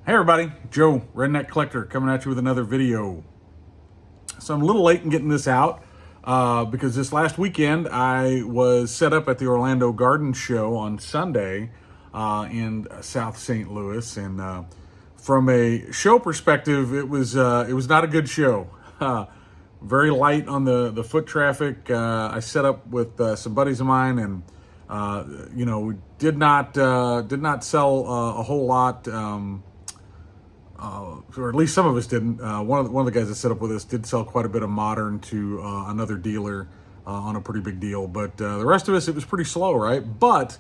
Hey everybody, Joe, Redneck Collector, coming at you with another video. So I'm a little late in getting this out because this last weekend I was set up at the Orlando Garden Show on Sunday in South St. Louis, and from a show perspective, it was not a good show. Very light on the foot traffic. I set up with some buddies of mine, and we did not sell a whole lot. Or at least some of us didn't. One of the guys that set up with us did sell quite a bit of modern to another dealer on a pretty big deal. But the rest of us, it was pretty slow, right? But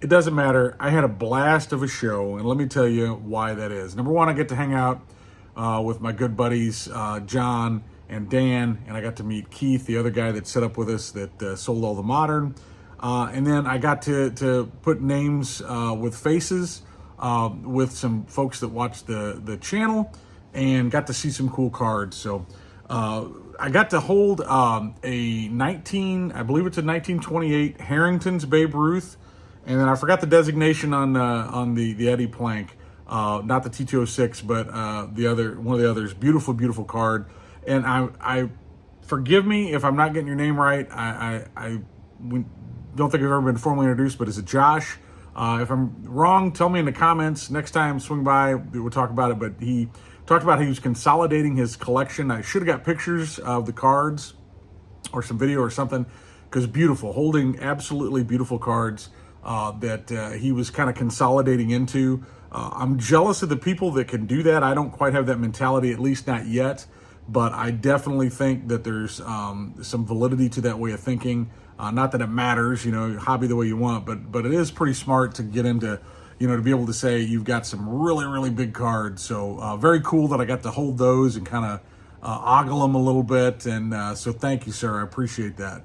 it doesn't matter. I had a blast of a show, and let me tell you why that is. Number one, I get to hang out with my good buddies, John and Dan, and I got to meet Keith, the other guy that set up with us that sold all the modern. And then I got to put names with faces with some folks that watch the channel, and got to see some cool cards. So I got to hold I believe it's a 1928 Harrington's Babe Ruth, and then I forgot the designation on the Eddie Plank, not the T206, but one of the others. Beautiful, beautiful card. And I forgive me if I'm not getting your name right. I don't think I've ever been formally introduced, but is it Josh? If I'm wrong, tell me in the comments. Next time, swing by, we'll talk about it. But he talked about how he was consolidating his collection. I should have got pictures of the cards or some video or something, because beautiful, holding absolutely beautiful cards that he was kind of consolidating into. I'm jealous of the people that can do that. I don't quite have that mentality, at least not yet. But I definitely think that there's some validity to that way of thinking. Not that it matters, hobby the way you want, but it is pretty smart to get into, to be able to say you've got some really, really big cards. So very cool that I got to hold those and kind of ogle them a little bit. And so thank you, sir. I appreciate that.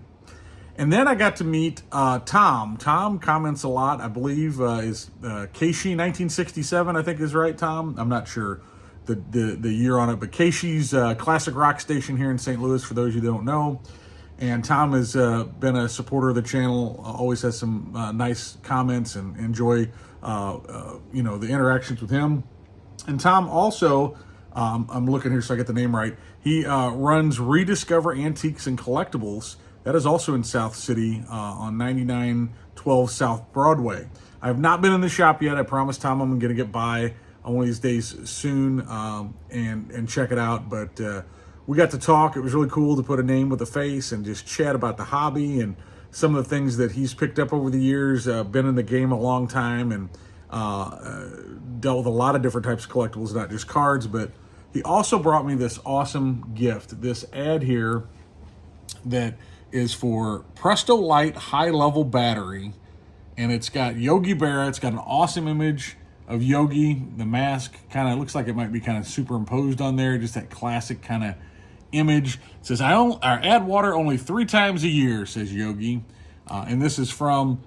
And then I got to meet Tom. Tom comments a lot, I believe, is Keishi 1967, I think is right, Tom? I'm not sure the year on it, but Keishi's classic rock station here in St. Louis, for those of you who don't know. And Tom has been a supporter of the channel, always has some nice comments, and enjoy the interactions with him. And Tom also, I'm looking here so I get the name right, he runs Rediscover Antiques and Collectibles. That is also in South City on 9912 South Broadway. I have not been in the shop yet. I promised Tom I'm going to get by on one of these days soon and check it out. But we got to talk. It was really cool to put a name with a face and just chat about the hobby and some of the things that he's picked up over the years. Been in the game a long time, and dealt with a lot of different types of collectibles, not just cards. But he also brought me this awesome gift, this ad here that is for Presto Light High Level Battery. And it's got Yogi Berra. It's got an awesome image of Yogi. The mask kind of looks like it might be kind of superimposed on there, just that classic kind of image. It says, I add water only 3 times a year, says Yogi. And this is from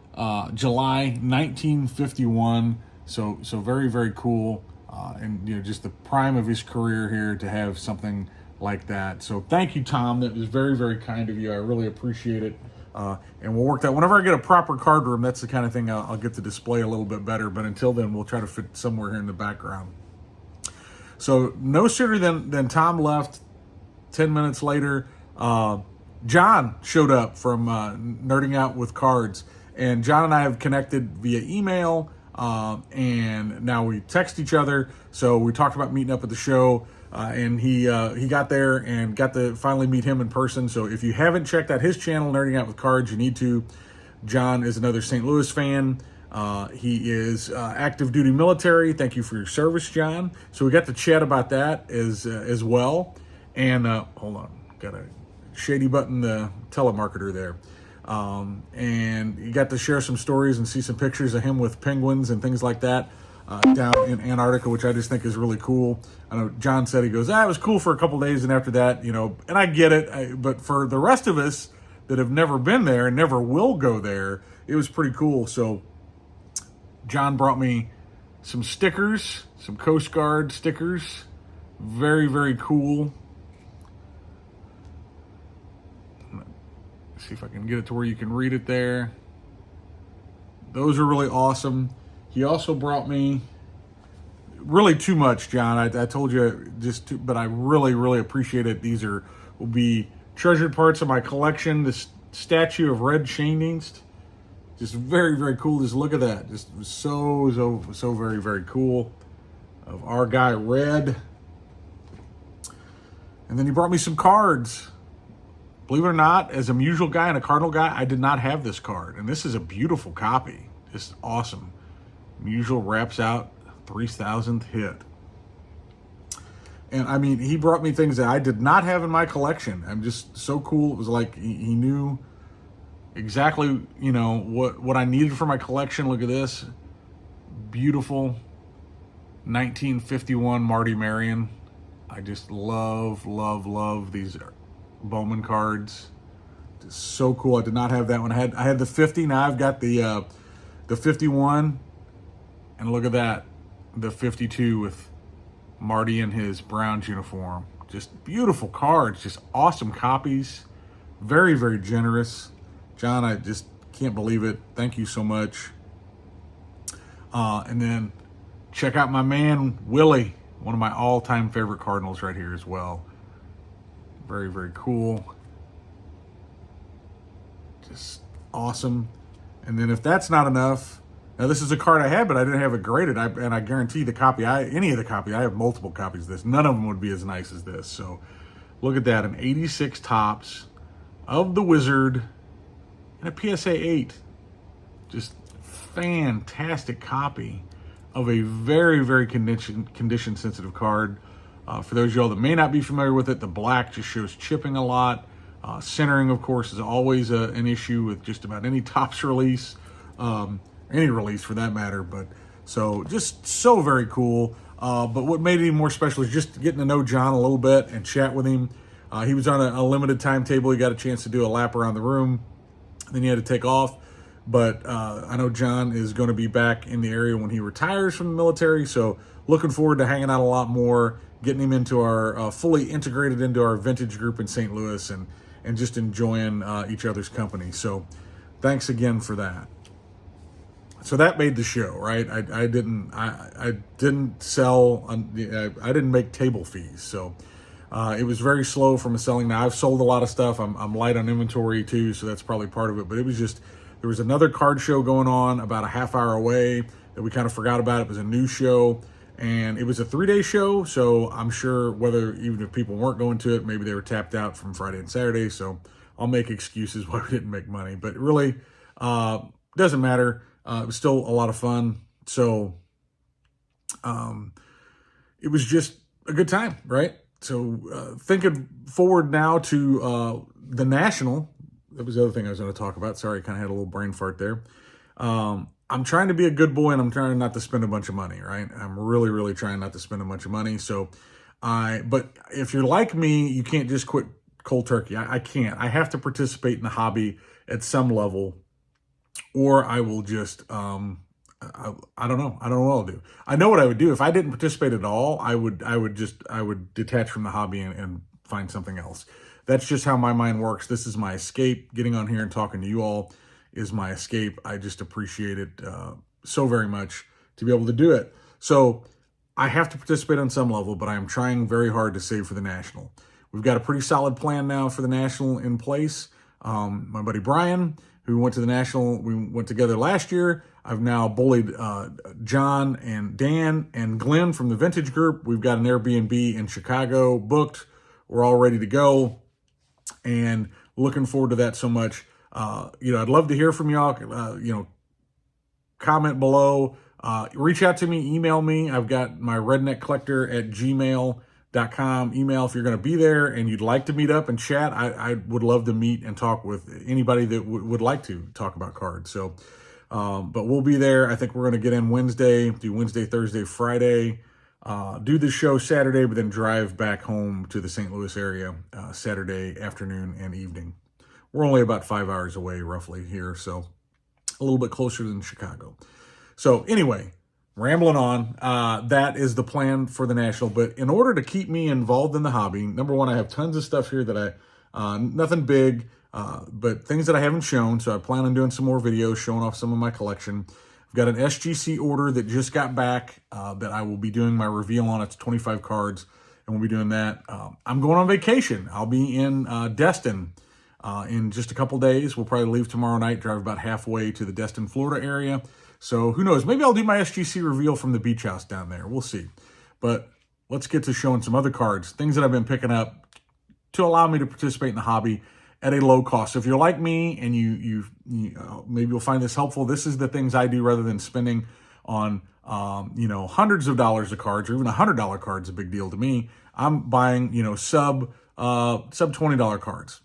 July 1951. So very, very cool. And just the prime of his career here to have something like that. So thank you, Tom. That was very, very kind of you. I really appreciate it. And we'll work that. Whenever I get a proper card room, that's the kind of thing I'll get to display a little bit better. But until then, we'll try to fit somewhere here in the background. So no sooner than Tom left, 10 minutes later, John showed up from Nerding Out with Cards. And John and I have connected via email, and now we text each other. So we talked about meeting up at the show. And he got there and got to finally meet him in person. So if you haven't checked out his channel, Nerding Out with Cards, you need to. John is another St. Louis fan. He is active duty military. Thank you for your service, John. So we got to chat about that as well. And hold on, got a shady button telemarketer there. And you got to share some stories and see some pictures of him with penguins and things like that. Down in Antarctica, which I just think is really cool. I know John said, he goes, it was cool for a couple days, and after that, and I get it, but for the rest of us that have never been there and never will go there, it was pretty cool. So John brought me some stickers, some Coast Guard stickers. Very, very cool. Let's see if I can get it to where you can read it there. Those are really awesome. He also brought me really too much, John. I told you but I really, really appreciate it. These will be treasured parts of my collection. This statue of Red Schoendienst, just very, very cool. Just look at that. Just so very, very cool. Of our guy Red. And then he brought me some cards. Believe it or not, as a Musial guy and a Cardinal guy, I did not have this card. And this is a beautiful copy. Just awesome. Musial wraps out 3,000th hit. And I mean, he brought me things that I did not have in my collection. I'm just so cool. It was like he knew exactly, you know, what I needed for my collection. Look at this. Beautiful 1951 Marty Marion. I just love these Bowman cards. Just so cool. I did not have that one. I had the 50. Now I've got the 51. And look at that. The 52 with Marty in his Browns uniform. Just beautiful cards. Just awesome copies. Very, very generous. John, I just can't believe it. Thank you so much. And then check out my man, Willie. One of my all-time favorite Cardinals right here as well. Very, very cool. Just awesome. And then if that's not enough, now this is a card I had, but I didn't have it graded. And I guarantee any of the copy, I have multiple copies of this. None of them would be as nice as this. So look at that, an 86 Topps of the Wizard and a PSA 8. Just fantastic copy of a very, very condition sensitive card. For those of y'all that may not be familiar with it, the black just shows chipping a lot. Centering, of course, is always an issue with just about any Topps release, any release for that matter. But so just so very cool. But what made it even more special is just getting to know John a little bit and chat with him. He was on a limited timetable. He got a chance to do a lap around the room. Then he had to take off. But I know John is going to be back in the area when he retires from the military. So looking forward to hanging out a lot more, getting him into our fully integrated into our vintage group in St. Louis and just enjoying each other's company. So thanks again for that. So that made the show, right? I didn't sell, I didn't make table fees. So it was very slow from a selling. Now I've sold a lot of stuff. I'm light on inventory too, so that's probably part of it. But it was just, there was another card show going on about a half hour away that we kind of forgot about. It was a new show, and it was a 3-day show. So I'm sure even if people weren't going to it, maybe they were tapped out from Friday and Saturday. So I'll make excuses why we didn't make money, but it really doesn't matter. It was still a lot of fun. So it was just a good time, right? So thinking forward now to the National. That was the other thing I was going to talk about. Sorry, I kind of had a little brain fart there. I'm trying to be a good boy, and I'm trying not to spend a bunch of money, right? I'm really, really trying not to spend a bunch of money. So but if you're like me, you can't just quit cold turkey. I can't. I have to participate in the hobby at some level, or I will just, I don't know. I don't know what I'll do. I know what I would do. If I didn't participate at all, I would detach from the hobby and find something else. That's just how my mind works. This is my escape. Getting on here and talking to you all is my escape. I just appreciate it so very much to be able to do it. So I have to participate on some level, but I am trying very hard to save for the National. We've got a pretty solid plan now for the National in place. My buddy Brian, who went to the National, we went together last year. I've now bullied John and Dan and Glenn from the Vintage Group. We've got an Airbnb in Chicago booked. We're all ready to go. And looking forward to that so much. I'd love to hear from y'all. Comment below. Reach out to me. Email me. I've got my redneckcollector@gmail.com email if you're going to be there and you'd like to meet up and chat. I would love to meet and talk with anybody that would like to talk about cards. So, but we'll be there. I think we're going to get in Wednesday, do Wednesday, Thursday, Friday. Do the show Saturday, but then drive back home to the St. Louis area Saturday afternoon and evening. We're only about 5 hours away roughly here, so a little bit closer than Chicago. So anyway, rambling on, that is the plan for the National. But in order to keep me involved in the hobby, number one, I have tons of stuff here that nothing big, but things that I haven't shown. So I plan on doing some more videos showing off some of my collection. I've I've got an SGC order that just got back that I will be doing my reveal on. It's 25 cards, and we'll be doing that. I'm going on vacation. I'll be in Destin in just a couple days. We'll probably leave tomorrow night, drive about halfway to the Destin, Florida area. So who knows? Maybe I'll do my SGC reveal from the beach house down there. We'll see. But let's get to showing some other cards, things that I've been picking up to allow me to participate in the hobby at a low cost. So if you're like me and you maybe you'll find this helpful, this is the things I do rather than spending on hundreds of dollars of cards, or even $100 cards, a big deal to me. I'm buying sub $20 cards.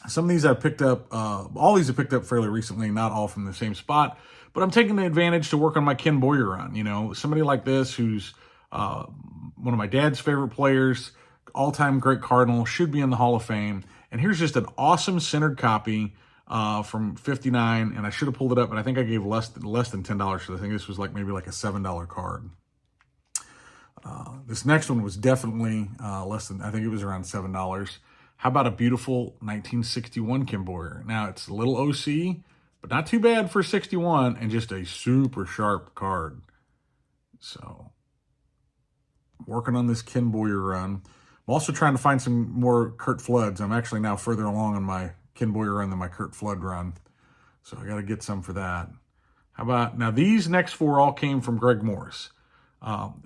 Some of these I've picked up, all these I've picked up fairly recently, not all from the same spot, but I'm taking the advantage to work on my Ken Boyer run. Somebody like this who's one of my dad's favorite players, all-time great Cardinal, should be in the Hall of Fame. And here's just an awesome centered copy from =59, and I should have pulled it up, but I think I gave less than $10 for this. I think this was maybe like a $7 card. This next one was definitely less than, I think it was around $7. How about a beautiful 1961 Ken Boyer? Now, it's a little OC, but not too bad for 61, and just a super sharp card. So, working on this Ken Boyer run. I'm also trying to find some more Curt Floods. I'm actually now further along on my Ken Boyer run than my Curt Flood run. So I got to get some for that. How about, now these next four all came from Greg Morris.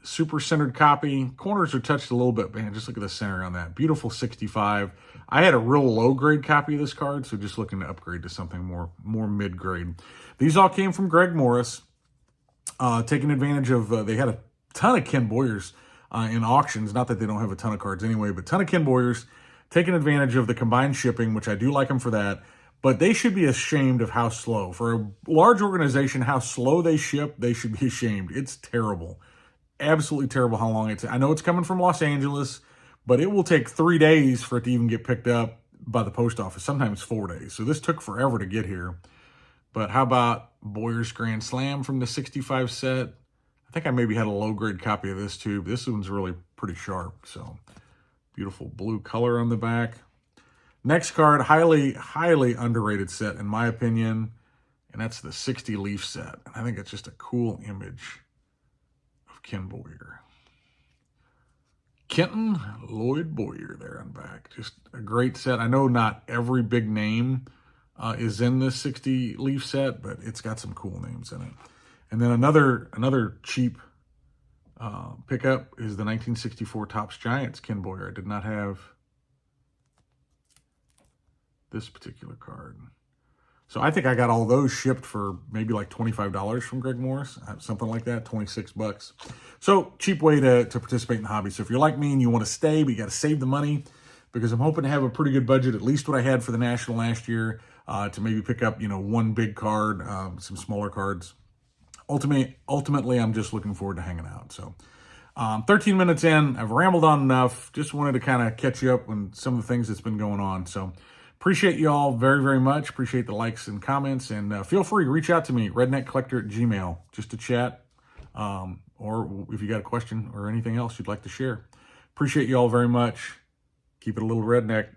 Super centered copy. Corners are touched a little bit, man. Just look at the center on that. Beautiful 65. I had a real low grade copy of this card, so just looking to upgrade to something more mid grade. These all came from Greg Morris. Taking advantage of, they had a ton of Ken Boyers in auctions. Not that they don't have a ton of cards anyway, but ton of Ken Boyers. Taking advantage of the combined shipping, which I do like them for that. But they should be ashamed of how slow. For a large organization, how slow they ship, they should be ashamed. It's terrible. Absolutely terrible how long it's. I know it's coming from Los Angeles, but it will take 3 days for it to even get picked up by the post office, sometimes 4 days. So this took forever to get here. But how about Boyer's Grand Slam from the 65 set? I think I maybe had a low-grade copy of this too, but this one's really pretty sharp. So beautiful blue color on the back. Next card, highly, highly underrated set in my opinion, and that's the 60 Leaf set. And I think it's just a cool image of Ken Boyer. Kenton Lloyd Boyer there on back. Just a great set. I know not every big name is in this 60 Leaf set, but it's got some cool names in it. And then another cheap pickup is the 1964 Topps Giants Ken Boyer. I did not have this particular card. So I think I got all those shipped for maybe like $25 from Greg Morris, something like that, 26 bucks. So cheap way to participate in the hobby. So if you're like me and you want to stay, but you got to save the money, because I'm hoping to have a pretty good budget, at least what I had for the National last year, to maybe pick up, one big card, some smaller cards. Ultimately, I'm just looking forward to hanging out. So 13 minutes in, I've rambled on enough. Just wanted to kind of catch you up on some of the things that's been going on. So appreciate you all very, very much. Appreciate the likes and comments. And feel free to reach out to me, redneckcollector@gmail.com, just to chat. Or if you got a question or anything else you'd like to share. Appreciate you all very much. Keep it a little redneck.